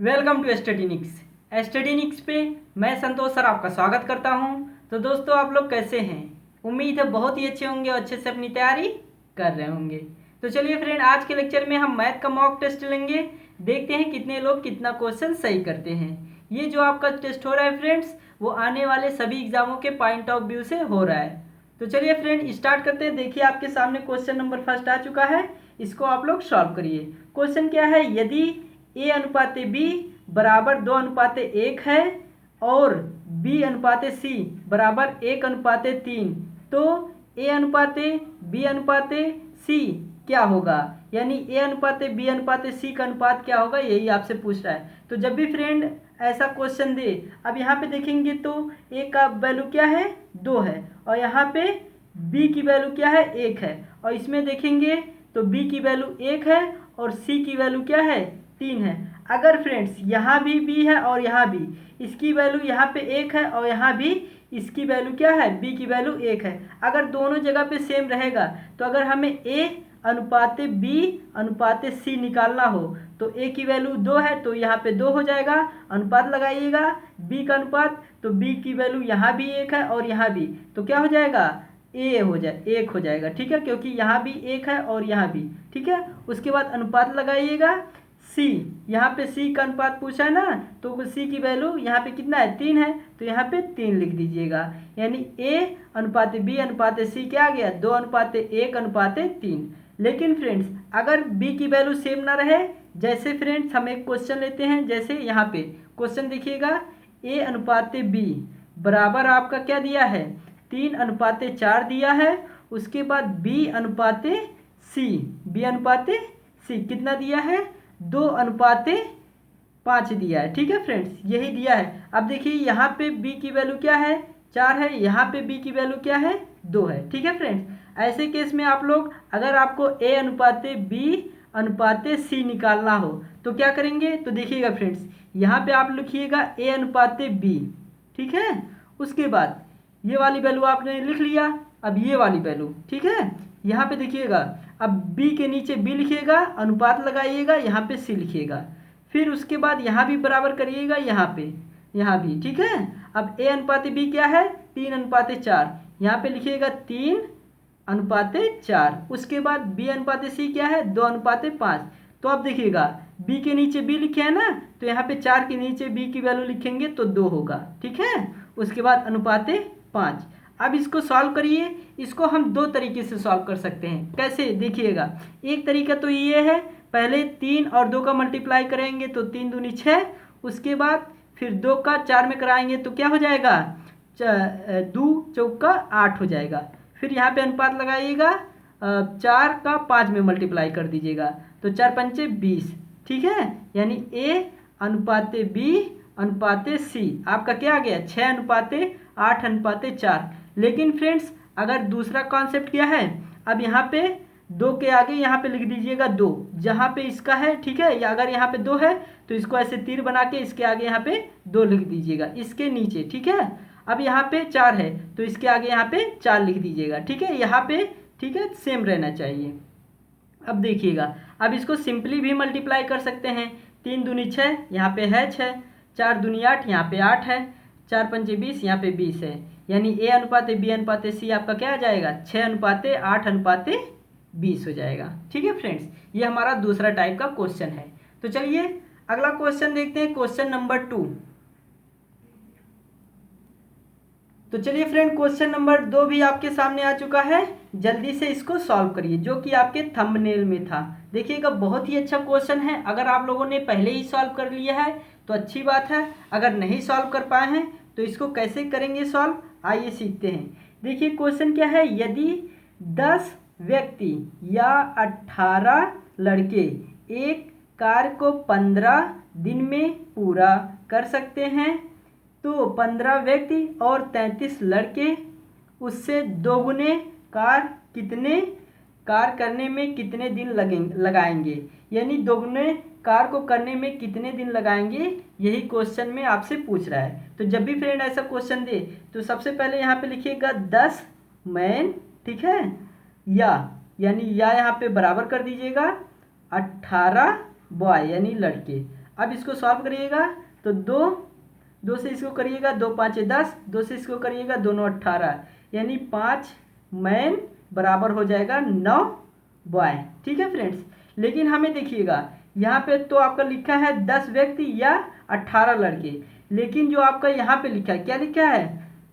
Welcome to स्टडीनिक्स पे मैं संतोष sir आपका स्वागत करता हूं। तो दोस्तों, आप लोग कैसे हैं? उम्मीद है बहुत ही अच्छे होंगे और अच्छे से अपनी तैयारी कर रहे होंगे। तो चलिए फ्रेंड, आज के लेक्चर में हम मैथ का मॉक टेस्ट लेंगे। देखते हैं कितने लोग कितना क्वेश्चन सही करते हैं। ये जो आपका टेस्ट हो रहा है फ्रेंड्स, वो आने वाले सभी एग्जामों के पॉइंट ऑफ व्यू से हो रहा है। तो चलिए फ्रेंड स्टार्ट करते हैं। देखिए आपके सामने क्वेश्चन नंबर फर्स्ट आ चुका है, इसको आप लोग सॉल्व करिए। क्वेश्चन क्या है? यदि ए अनुपात बी बराबर 2:1 है और बी अनुपात सी बराबर 1:3, तो ए अनुपात बी अनुपात सी क्या होगा? यानी ए अनुपात बी अनुपात सी का अनुपात क्या होगा, यही आपसे पूछ रहा है। तो जब भी फ्रेंड ऐसा क्वेश्चन दे, अब यहाँ पे देखेंगे तो ए का वैल्यू क्या है? 2 है, और यहाँ पे बी की वैल्यू क्या है? 1 है, और इसमें देखेंगे तो बी की वैल्यू 1 है और सी की वैल्यू क्या है? 3 है। अगर फ्रेंड्स यहाँ भी बी है और यहाँ भी, इसकी वैल्यू यहाँ पे 1 है और यहाँ भी इसकी वैल्यू क्या है? बी की वैल्यू 1 है। अगर दोनों जगह पे सेम रहेगा, तो अगर हमें ए अनुपात बी अनुपात सी निकालना हो, तो ए की वैल्यू 2 है तो यहाँ पे 2 हो जाएगा, अनुपात लगाइएगा बी का अनुपात, तो बी की वैल्यू यहाँ भी 1 है और यहाँ भी, तो क्या हो जाएगा? ए हो जाए 1 हो जाएगा, ठीक है, क्योंकि यहाँ भी 1 है और यहाँ भी, ठीक है। उसके बाद अनुपात लगाइएगा सी, यहाँ पे सी का अनुपात पूछा है ना, तो सी की वैल्यू यहाँ पे कितना है? 3 है, तो यहाँ पे 3 लिख दीजिएगा। यानी ए अनुपात बी अनुपात सी क्या आ गया? 2:1:3। लेकिन फ्रेंड्स अगर बी की वैल्यू सेम ना रहे, जैसे फ्रेंड्स हम एक क्वेश्चन लेते हैं, जैसे यहाँ पे क्वेश्चन देखिएगा, ए अनुपात बी बराबर आपका क्या दिया है? 3:4 दिया है। उसके बाद बी अनुपात सी कितना दिया है? 2:5 दिया है, ठीक है फ्रेंड्स, यही दिया है। अब देखिए यहाँ पे b की वैल्यू क्या है? 4 है, यहाँ पे b की वैल्यू क्या है? 2 है, ठीक है फ्रेंड्स। ऐसे केस में आप लोग, अगर आपको a अनुपात b अनुपात c निकालना हो तो क्या करेंगे? तो देखिएगा फ्रेंड्स, यहाँ पे आप लिखिएगा a अनुपात b, ठीक है। उसके बाद ये वाली वैल्यू आपने लिख लिया, अब ये वाली वैल्यू, ठीक है। यहाँ पे देखिएगा, अब b के नीचे b लिखिएगा, अनुपात लगाइएगा, यहाँ पे c लिखिएगा, फिर उसके बाद यहाँ भी बराबर करिएगा, यहाँ भी, ठीक है। अब a अनुपात b क्या है? 3:4, यहाँ पे लिखिएगा 3:4। उसके बाद b अनुपात c क्या है? 2:5। तो अब देखिएगा b के नीचे b लिखे हैं ना, तो यहाँ पे 4 के नीचे b की वैल्यू लिखेंगे तो 2 होगा, ठीक है। उसके बाद अनुपात 5। अब इसको सॉल्व करिए। इसको हम दो तरीके से सॉल्व कर सकते हैं। कैसे? देखिएगा, एक तरीका तो ये है, पहले 3 और 2 का मल्टीप्लाई करेंगे तो 3 दूनी 6, उसके बाद फिर 2 का 4 में कराएंगे तो क्या हो जाएगा? 2 चौका 8 हो जाएगा। फिर यहाँ पे अनुपात लगाइएगा, 4 का 5 में मल्टीप्लाई कर दीजिएगा, तो 4 पंचे 20, ठीक है। यानी ए अनुपात बी अनुपात सी आपका क्या आ गया? 6:8:4। लेकिन फ्रेंड्स अगर दूसरा कॉन्सेप्ट क्या है, अब यहाँ पे 2 के आगे यहाँ पे लिख दीजिएगा 2, जहाँ पे इसका है, ठीक है। या अगर यहाँ पे 2 है तो इसको ऐसे तीर बना के इसके आगे यहाँ पे 2 लिख दीजिएगा, इसके नीचे, ठीक है। अब यहाँ पे 4 है तो इसके आगे यहाँ पे 4 लिख दीजिएगा, ठीक है, यहाँ पे, ठीक है, सेम रहना चाहिए। अब देखिएगा, अब इसको सिंपली भी मल्टीप्लाई कर सकते हैं। 3 दूनी 6, यहाँ पे है 6, 4 दूनी 8, यहाँ पे 8 है, 4 पंचे 20, यहाँ पे 20 है। यानी ए अनुपात बी अनुपात सी आपका क्या आ जाएगा? 6:8:20 हो जाएगा, ठीक है फ्रेंड्स। ये हमारा दूसरा टाइप का क्वेश्चन है। तो चलिए अगला क्वेश्चन देखते हैं, क्वेश्चन नंबर 2। तो चलिए फ्रेंड, क्वेश्चन नंबर 2 भी आपके सामने आ चुका है। जल्दी से इसको सॉल्व करिए, जो कि आपके थंबनेल में था। देखिएगा, बहुत ही अच्छा क्वेश्चन है। अगर आप लोगों ने पहले ही सॉल्व कर लिया है तो अच्छी बात है, अगर नहीं सॉल्व कर पाए हैं तो इसको कैसे करेंगे सॉल्व, आइए सीखते हैं। देखिए क्वेश्चन क्या है, यदि 10 व्यक्ति या 18 लड़के एक कार्य को 15 दिन में पूरा कर सकते हैं, तो 15 व्यक्ति और 33 लड़के उससे दोगुने कार्य करने में कितने दिन लगाएंगे। यानी दोगुने कार्य को करने में कितने दिन लगाएंगे, यही क्वेश्चन में आपसे पूछ रहा है। तो जब भी फ्रेंड ऐसा क्वेश्चन दे तो सबसे पहले यहाँ पे लिखिएगा 10 मैन, ठीक है, यानी या यहाँ पे बराबर कर दीजिएगा 18 बॉय यानी लड़के। अब इसको सॉल्व करिएगा तो 2 से इसको करिएगा 2 5 10, 2 से इसको करिएगा 2 9 18, यानी 5 मैन बराबर हो जाएगा 9 बॉय। ठीक है फ्रेंड्स, लेकिन हमें देखिएगा यहाँ पे तो आपका लिखा है 10 व्यक्ति या 18 लड़के, लेकिन जो आपका यहाँ पे लिखा है क्या लिखा है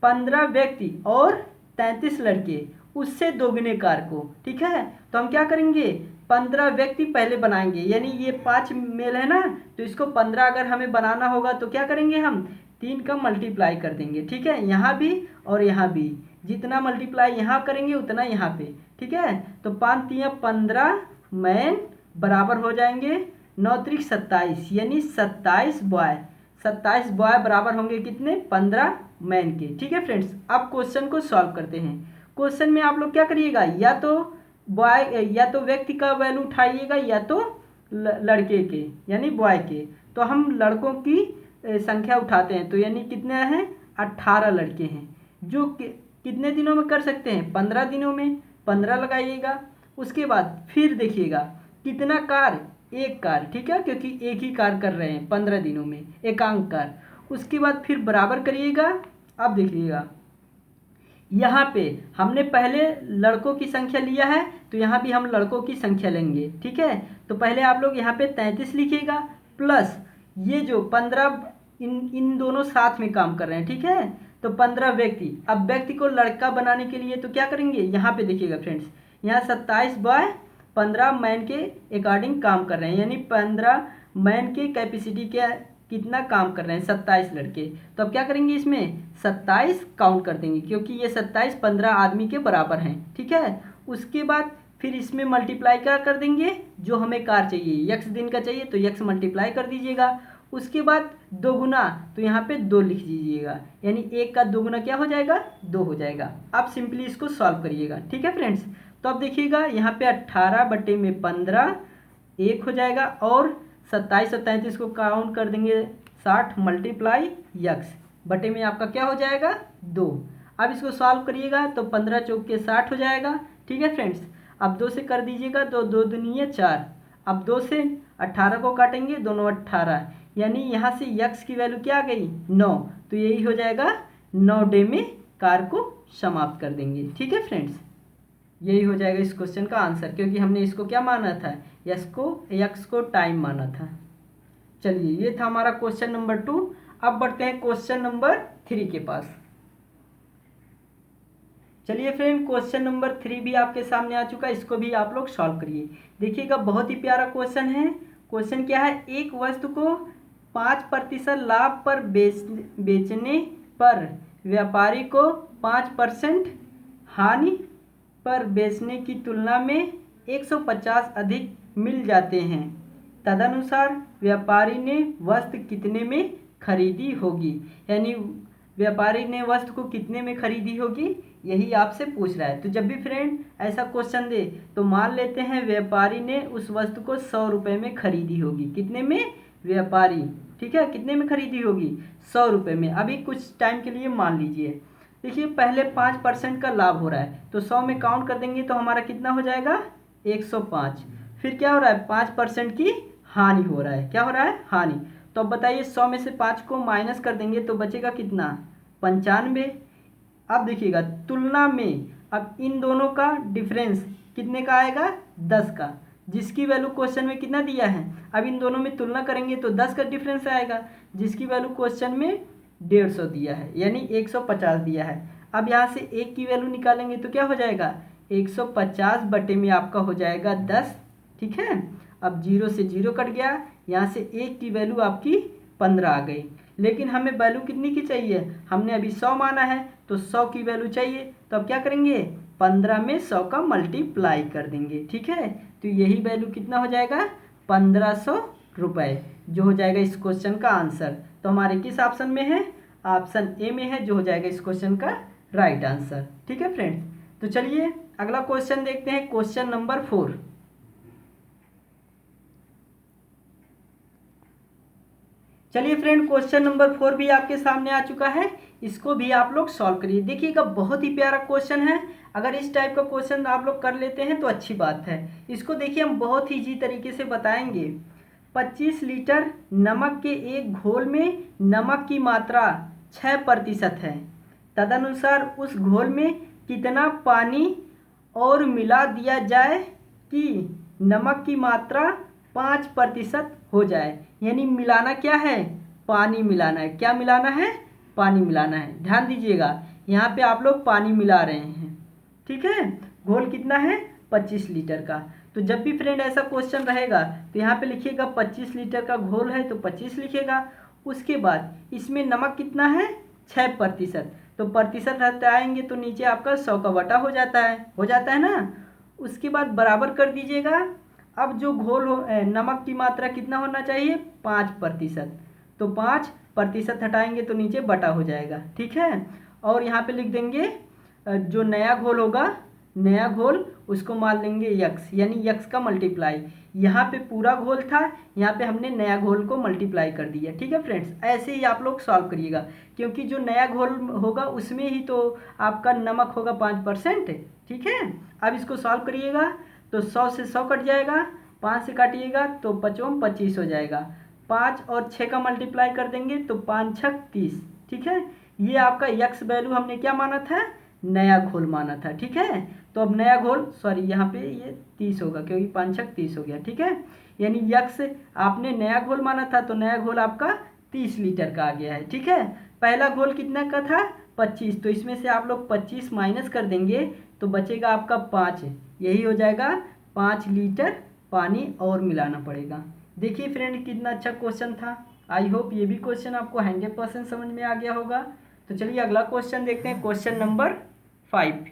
15 व्यक्ति और 33 लड़के, उससे दोगुने कार को। ठीक है, तो हम क्या करेंगे 15 व्यक्ति पहले बनाएंगे, यानी ये 5 मेल है ना, तो इसको 15 अगर हमें बनाना होगा तो क्या करेंगे हम 3 का मल्टीप्लाई कर देंगे। ठीक है, यहाँ भी और यहाँ भी, जितना मल्टीप्लाई यहाँ करेंगे उतना यहाँ पे। ठीक है, तो 5 3 15 मैन बराबर हो जाएंगे 9 3 27, यानी 27 बॉय। 27 बॉय बराबर होंगे कितने 15 मैन के। ठीक है फ्रेंड्स, अब क्वेश्चन को सॉल्व करते हैं। क्वेश्चन में आप लोग क्या करिएगा, या तो बॉय या तो व्यक्ति का वैल्यू उठाइएगा या तो लड़के के यानी बॉय के। तो हम लड़कों की संख्या उठाते हैं, तो यानी कितने हैं 18 लड़के हैं, जो कितने दिनों में कर सकते हैं 15 दिनों में, 15 लगाइएगा। उसके बाद फिर देखिएगा कितना कार, एक कार। ठीक है, क्योंकि एक ही कार कर रहे हैं 15 दिनों में, एकांक कार। उसके बाद फिर बराबर करिएगा। अब देखिएगा यहाँ पे हमने पहले लड़कों की संख्या लिया है, तो यहाँ भी हम लड़कों की संख्या लेंगे। ठीक है, तो पहले आप लोग यहाँ पे 33 लिखिएगा, प्लस ये जो 15 इन दोनों साथ में काम कर रहे हैं। ठीक है, तो 15 व्यक्ति। अब व्यक्ति को लड़का बनाने के लिए तो क्या करेंगे, यहाँ पे देखिएगा फ्रेंड्स, यहाँ 27 बॉय 15 मैन के अकॉर्डिंग काम कर रहे हैं, यानी 15 मैन के कैपेसिटी के कितना काम कर रहे हैं 27 लड़के। तो अब क्या करेंगे, इसमें 27 काउंट कर देंगे, क्योंकि ये 27 15 आदमी के बराबर हैं। ठीक है, उसके बाद फिर इसमें मल्टीप्लाई क्या कर देंगे, जो हमें कार चाहिए x दिन का चाहिए तो x मल्टीप्लाई कर दीजिएगा। उसके बाद 2 गुना, तो यहाँ पे 2 लिख दीजिएगा, यानी 1 का 2 गुना क्या हो जाएगा 2 हो जाएगा। अब सिंपली इसको सॉल्व करिएगा। ठीक है फ्रेंड्स, तो अब देखिएगा यहाँ पे 18 बटे में 15 1 हो जाएगा, और 27 और 33 को काउंट कर देंगे 60 मल्टीप्लाई x बटे में आपका क्या हो जाएगा 2। अब इसको सॉल्व करिएगा तो 15 चौक के 60 हो जाएगा। ठीक है फ्रेंड्स, अब 2 से कर दीजिएगा तो 2 दूनी 4। अब 2 से 18 को काटेंगे, दोनों 18, यानी यहाँ से x की वैल्यू क्या आ गई 9, तो यही हो जाएगा 9 डे में कार को समाप्त कर देंगे। ठीक है फ्रेंड्स, यही हो जाएगा इस क्वेश्चन का आंसर, क्योंकि हमने इसको क्या माना था, एक्स को टाइम माना था। चलिए, ये था हमारा क्वेश्चन नंबर 2। अब बढ़ते हैं क्वेश्चन नंबर 3 के पास। चलिए फ्रेंड, क्वेश्चन नंबर 3 भी आपके सामने आ चुका है, इसको भी आप लोग सॉल्व करिए। देखिएगा बहुत ही प्यारा क्वेश्चन है। क्वेश्चन क्या है, एक वस्तु को 5% लाभ पर बेचने पर व्यापारी को 5% हानि पर बेचने की तुलना में 150 अधिक मिल जाते हैं। तदनुसार व्यापारी ने वस्तु कितने में खरीदी होगी, यानी व्यापारी ने वस्तु को कितने में खरीदी होगी, यही आपसे पूछ रहा है। तो जब भी फ्रेंड ऐसा क्वेश्चन दे तो मान लेते हैं व्यापारी ने उस वस्तु को 100 रुपये में खरीदी होगी। कितने में व्यापारी, ठीक है, कितने में खरीदी होगी 100 रुपये में। अभी कुछ टाइम के लिए मान लीजिए, देखिए पहले 5% का लाभ हो रहा है, तो 100 में काउंट कर देंगे तो हमारा कितना हो जाएगा 105। फिर क्या हो रहा है 5% की हानि हो रहा है, क्या हो रहा है हानि। तो अब बताइए 100 में से 5 को माइनस कर देंगे तो बचेगा कितना 95। अब देखिएगा तुलना में, अब इन दोनों का डिफरेंस कितने का आएगा 10 का, जिसकी वैल्यू क्वेश्चन में कितना दिया है। अब इन दोनों में तुलना करेंगे तो 10 का डिफरेंस आएगा, जिसकी वैल्यू क्वेश्चन में 150 दिया है, यानी 150 दिया है। अब यहाँ से 1 की वैल्यू निकालेंगे तो क्या हो जाएगा 150 बटे में आपका हो जाएगा 10। ठीक है, अब 0 से 0 कट गया, यहाँ से 1 की वैल्यू आपकी 15 आ गई। लेकिन हमें वैल्यू कितनी की चाहिए, हमने अभी 100 माना है तो 100 की वैल्यू चाहिए। तो अब क्या करेंगे 15 में 100 का मल्टीप्लाई कर देंगे। ठीक है, तो यही वैल्यू कितना हो जाएगा 1500 रुपये, जो हो जाएगा इस क्वेश्चन का आंसर। तो हमारे किस ऑप्शन में है, ऑप्शन ए में है, जो हो जाएगा इस क्वेश्चन का राइट आंसर। ठीक है फ्रेंड्स, तो चलिए अगला क्वेश्चन देखते हैं, क्वेश्चन नंबर 4। चलिए फ्रेंड, क्वेश्चन नंबर 4 भी आपके सामने आ चुका है, इसको भी आप लोग सॉल्व करिए। देखिएगा बहुत ही प्यारा क्वेश्चन है, अगर इस टाइप का क्वेश्चन आप लोग कर लेते हैं तो अच्छी बात है। इसको देखिए हम बहुत ही इजी तरीके से बताएंगे। 25 लीटर नमक के एक घोल में नमक की मात्रा 6% है, तदनुसार उस घोल में कितना पानी और मिला दिया जाए कि नमक की मात्रा 5% हो जाए। यानी मिलाना क्या है, पानी मिलाना है। क्या मिलाना है, पानी मिलाना है। ध्यान दीजिएगा, यहाँ पे आप लोग पानी मिला रहे हैं, ठीक है। घोल कितना है, 25 लीटर का। तो जब भी फ्रेंड ऐसा क्वेश्चन रहेगा तो यहाँ पे लिखिएगा 25 लीटर का घोल है तो 25 लिखिएगा। उसके बाद इसमें नमक कितना है, 6%। तो प्रतिशत हटाएंगे तो नीचे आपका 100 का बटा हो जाता है ना। उसके बाद बराबर कर दीजिएगा। अब जो घोल हो नमक की मात्रा कितना होना चाहिए, 5%। तो 5% हटाएंगे तो नीचे बटा हो जाएगा, ठीक है। और यहाँ पे लिख देंगे जो नया घोल होगा, नया घोल उसको मान लेंगे यक्स, यानी यक्स का मल्टीप्लाई। यहाँ पे पूरा घोल था, यहाँ पे हमने नया घोल को मल्टीप्लाई कर दिया, ठीक है फ्रेंड्स। ऐसे ही आप लोग सॉल्व करिएगा, क्योंकि जो नया घोल होगा उसमें ही तो आपका नमक होगा 5%, ठीक है। अब इसको सॉल्व करिएगा तो 100 से 100 कट जाएगा, 5 से काटिएगा तो 5 25 हो जाएगा। 5 और 6 का मल्टीप्लाई कर देंगे तो 5 6 30, ठीक है। ये आपका यक्स वैल्यू हमने क्या माना था, नया घोल माना था, ठीक है। तो अब नया घोल, सॉरी यहाँ पे ये 30 होगा क्योंकि 5 6 30 हो गया, ठीक है। यानी यक्स आपने नया घोल माना था तो नया घोल आपका 30 लीटर का आ गया है, ठीक है। पहला घोल कितना का था, 25, तो इसमें से आप लोग 25 माइनस कर देंगे तो बचेगा आपका 5। यही हो जाएगा 5 लीटर पानी और मिलाना पड़ेगा। देखिए फ्रेंड कितना अच्छा क्वेश्चन था। आई होप ये भी क्वेश्चन आपको 100% समझ में आ गया होगा। तो चलिए अगला क्वेश्चन देखते हैं, क्वेश्चन नंबर 5।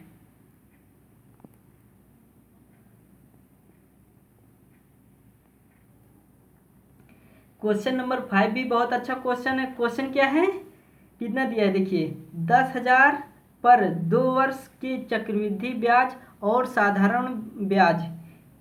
क्वेश्चन नंबर 5 भी बहुत अच्छा क्वेश्चन है। क्वेश्चन क्या है, कितना दिया है देखिए, 10,000 पर 2 वर्ष के चक्रवृद्धि ब्याज और साधारण ब्याज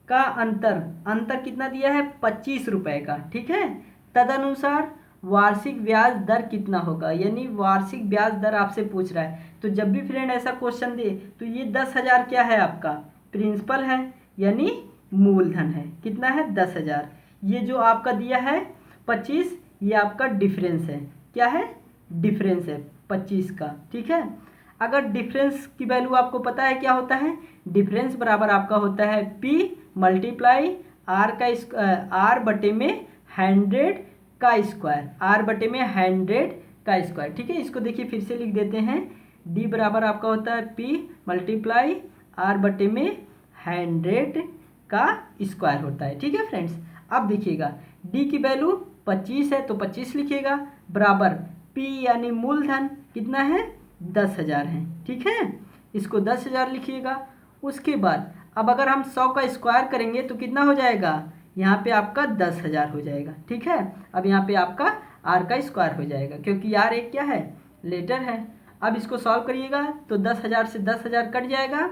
का अंतर कितना दिया है, 25 रुपये का, ठीक है। तदनुसार वार्षिक ब्याज दर कितना होगा, यानी वार्षिक ब्याज दर आपसे पूछ रहा है। तो जब भी फ्रेंड ऐसा क्वेश्चन दे तो ये 10,000 क्या है, आपका प्रिंसिपल है, यानी मूलधन है। कितना है, 10,000। ये जो आपका दिया है 25, ये आपका डिफरेंस है। क्या है, डिफरेंस है 25 का, ठीक है। अगर डिफरेंस की वैल्यू आपको पता है क्या होता है, डिफरेंस बराबर आपका होता है P मल्टीप्लाई आर बटे में 100 का स्क्वायर, आर बटे में 100 का स्क्वायर, ठीक है। इसको देखिए फिर से लिख देते हैं, डी बराबर आपका होता है P मल्टीप्लाई आर बटे में 100 का स्क्वायर होता है, ठीक है फ्रेंड्स। अब देखिएगा डी की वैल्यू 25 है तो 25 लिखिएगा, बराबर P यानी मूलधन कितना है, 10,000 है, ठीक है। इसको 10,000 लिखिएगा। उसके बाद अब अगर हम 100 का स्क्वायर करेंगे तो कितना हो जाएगा, यहाँ पे आपका 10,000 हो जाएगा, ठीक है। अब यहाँ पे आपका आर का स्क्वायर हो जाएगा, क्योंकि आर एक क्या है, लेटर है। अब इसको सॉल्व करिएगा तो 10,000 से 10,000 कट जाएगा।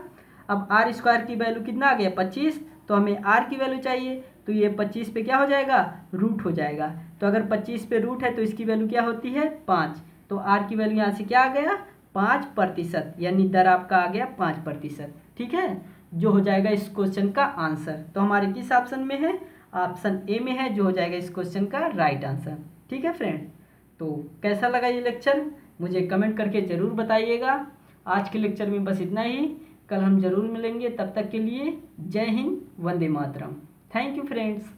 अब आर स्क्वायर की वैल्यू कितना आ गया, 25, तो हमें आर की वैल्यू चाहिए, तो ये 25 पे क्या हो जाएगा, रूट हो जाएगा। तो अगर 25 पे रूट है तो इसकी वैल्यू क्या होती है, 5। तो आर की वैल्यू यहाँ से क्या आ गया, 5%, यानी दर आपका आ गया 5%, ठीक है। जो हो जाएगा इस क्वेश्चन का आंसर। तो हमारे किस ऑप्शन में है, ऑप्शन ए में है, जो हो जाएगा इस क्वेश्चन का राइट आंसर, ठीक है फ्रेंड। तो कैसा लगा ये लेक्चर, मुझे कमेंट करके ज़रूर बताइएगा। आज के लेक्चर में बस इतना ही, कल हम ज़रूर मिलेंगे। तब तक के लिए जय हिंद, वंदे मातरम। Thank you friends.